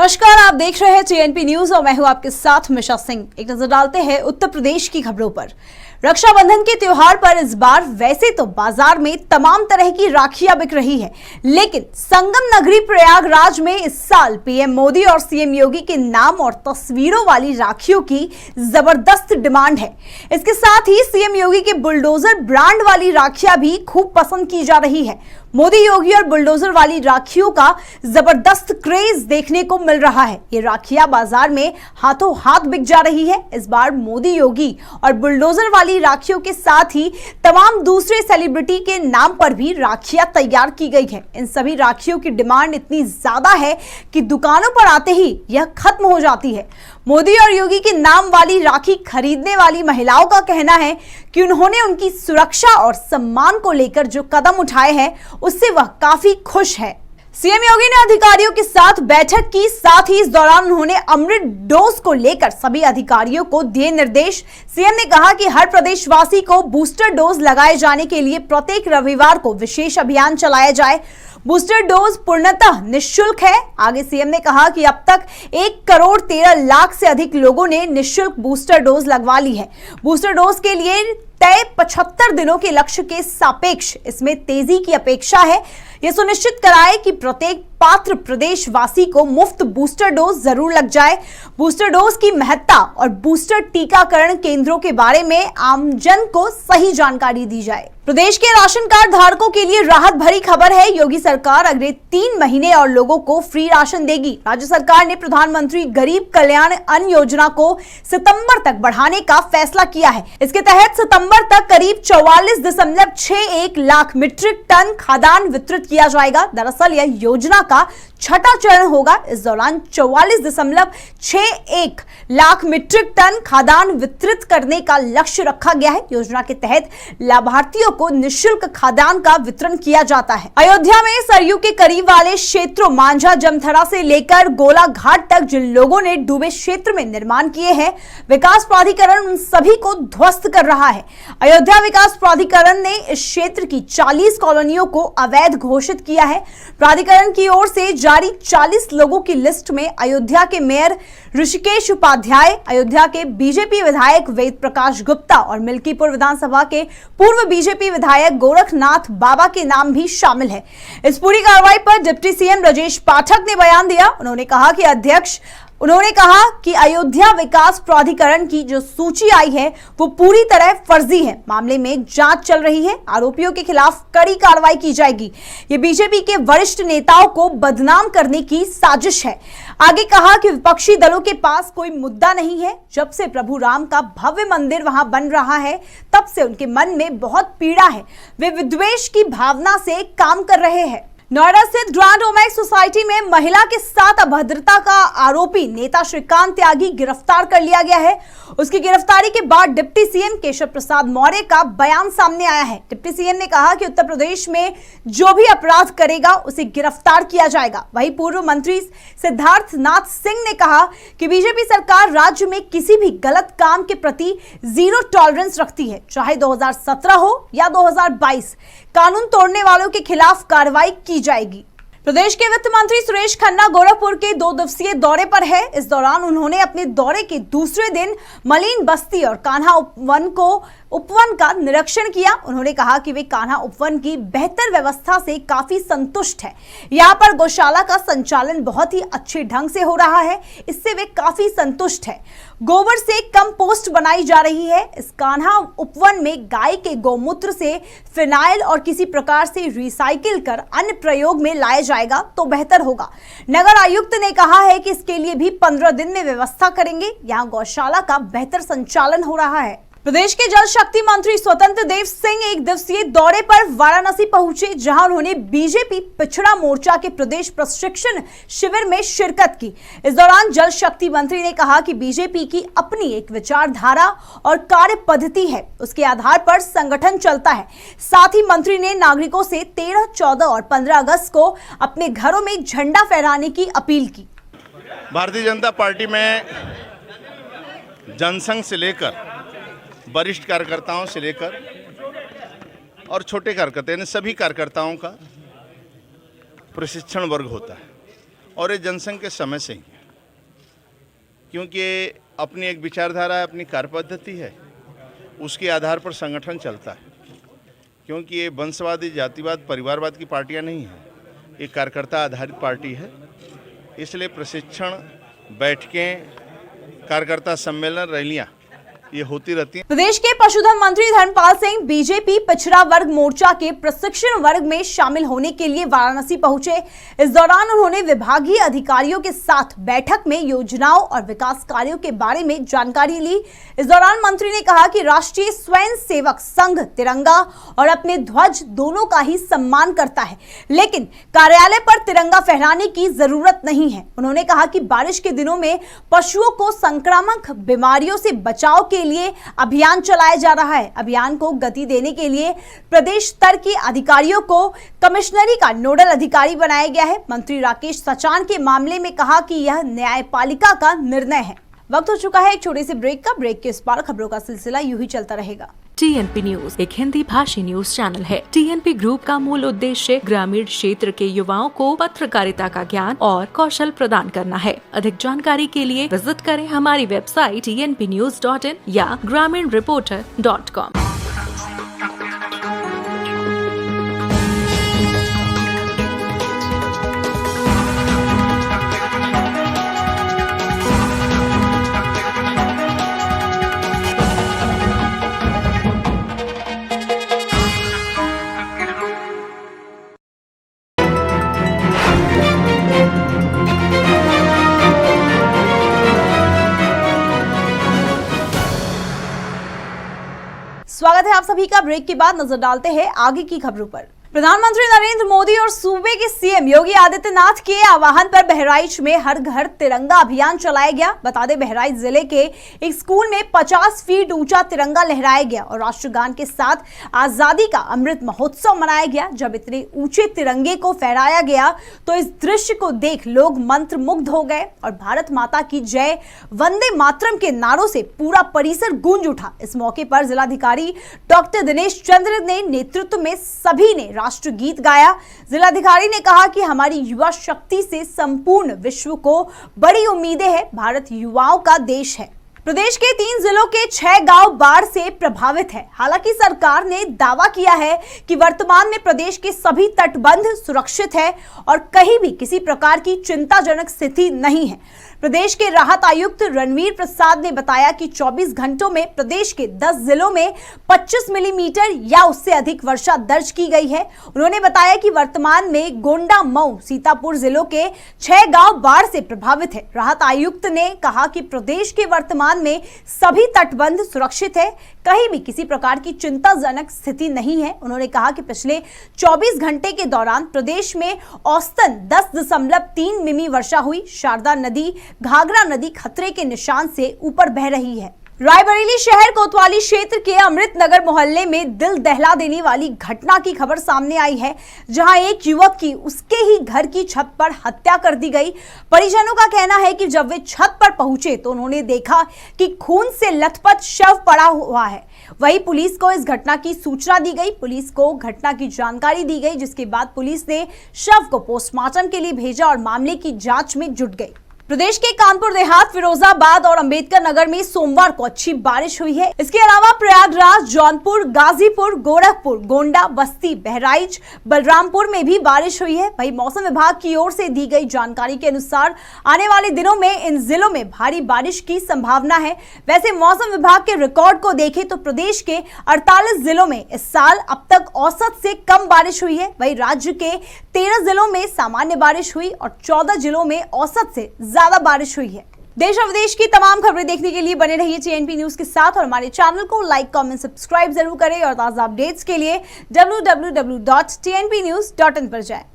नमस्कार, आप देख रहे हैं टीएनपी न्यूज और मैं हूं आपके साथ मिशा सिंह। एक नजर डालते हैं उत्तर प्रदेश की खबरों पर। रक्षाबंधन के त्योहार पर इस बार वैसे तो बाजार में तमाम तरह की राखियां बिक रही है, लेकिन संगम नगरी प्रयागराज में इस साल पीएम मोदी और सीएम योगी के नाम और तस्वीरों वाली राखियों की जबरदस्त डिमांड है। इसके साथ ही सीएम योगी के बुलडोजर ब्रांड वाली राखियां भी खूब पसंद की जा रही है। मोदी योगी और बुलडोजर वाली राखियों का जबरदस्त क्रेज देखने को मिल रहा है। ये राखियां बाजार में हाथों हाथ बिक जा रही है। इस बार मोदी योगी और बुलडोजर वाली राखियों के साथ ही तमाम दूसरे सेलिब्रिटी के नाम पर भी राखियां तैयार की गई है। इन सभी राखियों की डिमांड इतनी ज्यादा है कि दुकानों पर आते ही यह खत्म हो जाती है। मोदी और योगी के नाम वाली राखी खरीदने वाली महिलाओं का कहना है कि उन्होंने उनकी सुरक्षा और सम्मान को लेकर जो कदम उठाए हैं उससे वह काफी खुश है। सीएम योगी ने अधिकारियों के साथ बैठक की, साथ ही इस दौरान उन्होंने अमृत डोज को लेकर सभी अधिकारियों को दिए निर्देश। सीएम ने कहा कि हर प्रदेशवासी को बूस्टर डोज लगाए जाने के लिए प्रत्येक रविवार को विशेष अभियान चलाया जाए। बूस्टर डोज पूर्णतः निःशुल्क है। आगे सीएम ने कहा कि अब तक 1,13,00,000 से अधिक लोगों ने निःशुल्क बूस्टर डोज लगवा ली है। बूस्टर डोज के लिए तय 75 दिनों के लक्ष्य के सापेक्ष इसमें तेजी की अपेक्षा है। यह सुनिश्चित कराए कि प्रत्येक पात्र प्रदेशवासी को मुफ्त बूस्टर डोज जरूर लग जाए। बूस्टर डोज की महत्ता और बूस्टर टीकाकरण केंद्रों के बारे में आमजन को सही जानकारी दी जाए। प्रदेश के राशन कार्ड धारकों के लिए राहत भरी खबर है। योगी सरकार अगले 3 महीने और लोगों को फ्री राशन देगी। राज्य सरकार ने प्रधानमंत्री गरीब कल्याण अन्न योजना को सितंबर तक बढ़ाने का फैसला किया है। इसके तहत सितंबर तक करीब 44.61 लाख मीट्रिक टन खाद्यान्न वितरित किया जाएगा। दरअसल यह योजना का छठा चरण होगा। इस दौरान 44.61 लाख मीट्रिक टन खाद्यान्न वितरित करने का लक्ष्य रखा गया है। योजना के तहत लाभार्थियों को निःशुल्क खाद्यान्न का वितरण किया जाता है। अयोध्या में सरयू के करीब वाले क्षेत्रों मांझा जमथरा से लेकर गोला घाट तक जिन लोगों ने डूबे क्षेत्र में निर्माण किए हैं, विकास प्राधिकरण उन सभी को ध्वस्त कर रहा है। अयोध्या विकास प्राधिकरण ने इस क्षेत्र की 40 कॉलोनियों को अवैध घोषित किया है। प्राधिकरण की ओर से जारी 40 लोगों की लिस्ट में अयोध्या के मेयर ऋषिकेश उपाध्याय, अयोध्या के बीजेपी विधायक वेद प्रकाश गुप्ता और मिल्कीपुर विधानसभा के पूर्व बीजेपी विधायक गोरखनाथ बाबा के नाम भी शामिल है। इस पूरी कार्रवाई पर डिप्टी सीएम ब्रजेश पाठक ने बयान दिया। उन्होंने कहा कि अयोध्या विकास प्राधिकरण की जो सूची आई है वो पूरी तरह फर्जी है। मामले में जांच चल रही है। आरोपियों के खिलाफ कड़ी कार्रवाई की जाएगी। ये बीजेपी के वरिष्ठ नेताओं को बदनाम करने की साजिश है। आगे कहा कि विपक्षी दलों के पास कोई मुद्दा नहीं है। जब से प्रभु राम का भव्य मंदिर वहां बन रहा है तब से उनके मन में बहुत पीड़ा है। वे विद्वेष की भावना से काम कर रहे हैं। नोएडा स्थित ग्रैंड ओमेक्स सोसाइटी में महिला के साथ अभद्रता का आरोपी नेता श्रीकांत त्यागी गिरफ्तार कर लिया गया है। उसकी गिरफ्तारी के बाद डिप्टी सीएम केशव प्रसाद मौर्य का बयान सामने आया है। डिप्टी सीएम ने कहा कि उत्तर प्रदेश में जो भी अपराध करेगा उसे गिरफ्तार किया जाएगा। वहीं पूर्व मंत्री सिद्धार्थनाथ सिंह ने कहा कि बीजेपी सरकार राज्य में किसी भी गलत काम के प्रति जीरो टॉलरेंस रखती है, चाहे 2017 हो या 2022। कानून तोड़ने वालों के खिलाफ कार्रवाई की जाएगी। प्रदेश के वित्त मंत्री सुरेश खन्ना गोरखपुर के 2 दिवसीय दौरे पर है। इस दौरान उन्होंने अपने दौरे के दूसरे दिन मलीन बस्ती और कान्हा उपवन का निरीक्षण किया। उन्होंने कहा कि वे कान्हा उपवन की बेहतर व्यवस्था से काफी संतुष्ट है। यहाँ पर गौशाला का संचालन बहुत ही अच्छे ढंग से हो रहा है, इससे वे काफी संतुष्ट है। गोबर से कंपोस्ट बनाई जा रही है। इस कान्हा उपवन में गाय के गौमूत्र से फिनाइल और किसी प्रकार से रिसाइकिल कर अन्य प्रयोग में लाया जाएगा तो बेहतर होगा। नगर आयुक्त ने कहा है कि इसके लिए भी 15 दिन में व्यवस्था करेंगे। यहाँ गौशाला का बेहतर संचालन हो रहा है। प्रदेश के जल शक्ति मंत्री स्वतंत्र देव सिंह 1 दिवसीय दौरे पर वाराणसी पहुंचे, जहां उन्होंने बीजेपी पिछड़ा मोर्चा के प्रदेश प्रशिक्षण शिविर में शिरकत की। इस दौरान जल शक्ति मंत्री ने कहा कि बीजेपी की अपनी एक विचारधारा और कार्य पद्धति है, उसके आधार पर संगठन चलता है। साथ ही मंत्री ने नागरिकों से 13, 14 और 15 अगस्त को अपने घरों में झंडा फहराने की अपील की। भारतीय जनता पार्टी में जनसंघ से लेकर वरिष्ठ कार्यकर्ताओं से लेकर और छोटे कार्यकर्ता यानी सभी कार्यकर्ताओं का प्रशिक्षण वर्ग होता है और ये जनसंघ के समय से ही है। क्योंकि अपनी एक विचारधारा है, अपनी कार्य पद्धति है, उसके आधार पर संगठन चलता है। क्योंकि ये वंशवादी, जातिवाद, परिवारवाद की पार्टियां नहीं हैं, ये कार्यकर्ता आधारित पार्टी है। इसलिए प्रशिक्षण, बैठकें, कार्यकर्ता सम्मेलन, रैलियां ये होती रहती हैं। प्रदेश के पशुधन मंत्री धर्मपाल सिंह बीजेपी पिछड़ा वर्ग मोर्चा के प्रशिक्षण वर्ग में शामिल होने के लिए वाराणसी पहुंचे। इस दौरान उन्होंने विभागीय अधिकारियों के साथ बैठक में योजनाओं और विकास कार्यों के बारे में जानकारी ली। इस दौरान मंत्री ने कहा कि राष्ट्रीय स्वयं सेवक संघ तिरंगा और अपने ध्वज दोनों का ही सम्मान करता है, लेकिन कार्यालय पर तिरंगा फहराने की जरूरत नहीं है। उन्होंने कहा कि बारिश के दिनों में पशुओं को संक्रामक बीमारियों से बचाव के लिए अभियान चलाया जा रहा है। अभियान को गति देने के लिए प्रदेश स्तर के अधिकारियों को कमिश्नरी का नोडल अधिकारी बनाया गया है। मंत्री राकेश सचान के मामले में कहा कि यह न्यायपालिका का निर्णय है। वक्त हो चुका है एक छोटे से ब्रेक का। ब्रेक के इस पार खबरों का सिलसिला यूं ही चलता रहेगा। TNP न्यूज एक हिंदी भाषी न्यूज चैनल है। TNP ग्रुप का मूल उद्देश्य ग्रामीण क्षेत्र के युवाओं को पत्रकारिता का ज्ञान और कौशल प्रदान करना है। अधिक जानकारी के लिए विजिट करें हमारी वेबसाइट tnpnews.in या graminreporter.com। स्वागत है आप सभी का। ब्रेक के बाद नजर डालते हैं आगे की खबरों पर। प्रधानमंत्री नरेंद्र मोदी और सूबे के सीएम योगी आदित्यनाथ के आह्वान पर बहराइच में हर घर तिरंगा अभियान चलाया गया। बता दें, बहराइच जिले के एक स्कूल में 50 फीट ऊंचा तिरंगा लहराया गया और राष्ट्रगान के साथ आजादी का अमृत महोत्सव मनाया गया। जब इतने ऊंचे तिरंगे को फहराया गया तो इस दृश्य को देख लोग मंत्रमुग्ध हो गए और भारत माता की जय, वंदे मातरम के नारों से पूरा परिसर गूंज उठा। इस मौके पर जिलाधिकारी डॉक्टर दिनेश चंद्र ने नेतृत्व में सभी ने राष्ट्रगीत गाया। जिलाधिकारी ने कहा कि हमारी युवा शक्ति से संपूर्ण विश्व को बड़ी उम्मीदें हैं। भारत युवाओं का देश है। प्रदेश के 3 जिलों के 6 गांव बाढ़ से प्रभावित है। हालांकि सरकार ने दावा किया है कि वर्तमान में प्रदेश के सभी तटबंध सुरक्षित है और कहीं भी किसी प्रकार की चिंताजनक स्थिति नहीं है। प्रदेश के राहत आयुक्त रणवीर प्रसाद ने बताया कि 24 घंटों में प्रदेश के 10 जिलों में 25 मिलीमीटर या उससे अधिक वर्षा दर्ज की गई है। उन्होंने बताया कि वर्तमान में गोंडा, मऊ, सीतापुर जिलों के 6 गांव बाढ़ से प्रभावित है। राहत आयुक्त ने कहा कि प्रदेश के वर्तमान में सभी तटबंध सुरक्षित है, कहीं भी किसी प्रकार की चिंताजनक स्थिति नहीं है। उन्होंने कहा कि पिछले 24 घंटे के दौरान प्रदेश में औसतन 10.3 मिमी वर्षा हुई। शारदा नदी, घाघरा नदी खतरे के निशान से ऊपर बह रही है। रायबरेली शहर कोतवाली क्षेत्र के अमृत नगर मोहल्ले में दिल दहला देने वाली घटना की खबर सामने आई है, जहां एक युवक की उसके ही घर की छत पर हत्या कर दी गई। परिजनों का कहना है कि जब वे छत पर पहुंचे तो उन्होंने देखा कि खून से लथपथ शव पड़ा हुआ है। वहीं पुलिस को इस घटना की सूचना दी गई। पुलिस को घटना की जानकारी दी गई, जिसके बाद पुलिस ने शव को पोस्टमार्टम के लिए भेजा और मामले की जांच में जुट गई। प्रदेश के कानपुर देहात, फिरोजाबाद और अंबेडकर नगर में सोमवार को अच्छी बारिश हुई है। इसके अलावा प्रयागराज, जौनपुर, गाजीपुर, गोरखपुर, गोंडा, बस्ती, बहराइच, बलरामपुर में भी बारिश हुई है। वहीं मौसम विभाग की ओर से दी गई जानकारी के अनुसार आने वाले दिनों में इन जिलों में भारी बारिश की संभावना है। वैसे मौसम विभाग के रिकॉर्ड को देखें तो प्रदेश के 48 जिलों में इस साल अब तक औसत से कम बारिश हुई है। वहीं राज्य के 13 जिलों में सामान्य बारिश हुई और 14 जिलों में औसत से ज्यादा बारिश हुई है। देश और विदेश की तमाम खबरें देखने के लिए बने रहिए TNP न्यूज के साथ और हमारे चैनल को लाइक, कमेंट, सब्सक्राइब जरूर करें और ताजा अपडेट्स के लिए www.tnpnews.in पर जाएं।